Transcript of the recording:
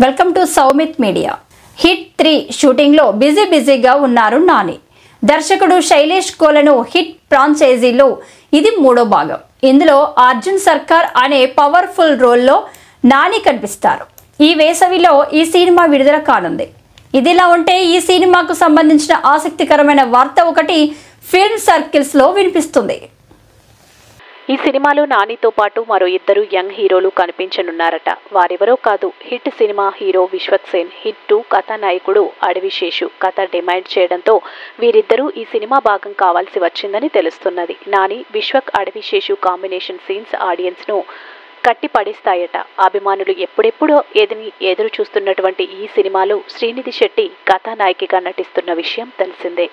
Welcome to Soumith media. Hit 3 shooting లో బిజీగా ఉన్నారు నాని. దర్శకుడు శైలేష్ కోలను హిట్ ఫ్రాంచైజీలో ఇది 3వ భాగం. ఇందులో అర్జున్ సర్కార్ అనే పవర్ఫుల్ రోల్లో నాని కనిపిస్తారు. ఈ వేసవిలో ఈ సినిమా విడుదల కానుంది. ఇదిలా ఉంటే ఈ సినిమాకు సంబంధించిన ఆసక్తికరమైన వార్త ఒకటి ఫిల్మ్ సర్కిల్స్ లో వినిపిస్తుంది. ఈ సినిమాలో నానితో పాటు మరో 2 యంగ్ హీరోలు కనిపించనున్నారట. వారెవరో కాదు, hit cinema hero Vishwak Sen. Hit 2 కథానాయకుడు అడవిశేషు కథ డిమాండ్ చేయడంతో వీరిద్దరూ ఈ సినిమా భాగం కావాల్సి వచ్చిందని తెలుస్తున్నది. Nani, Vishwak, Adivi Sesh combination scenes audience ను కట్టి పడేస్తాయట. అభిమానులు ఎప్పుడెప్పుడో ఎదురు చూస్తున్నటువంటి ఈ సినిమాలో శ్రీనిధి శెట్టి కథానాయికగా నటిస్తున్న విషయం తెలిసిందే.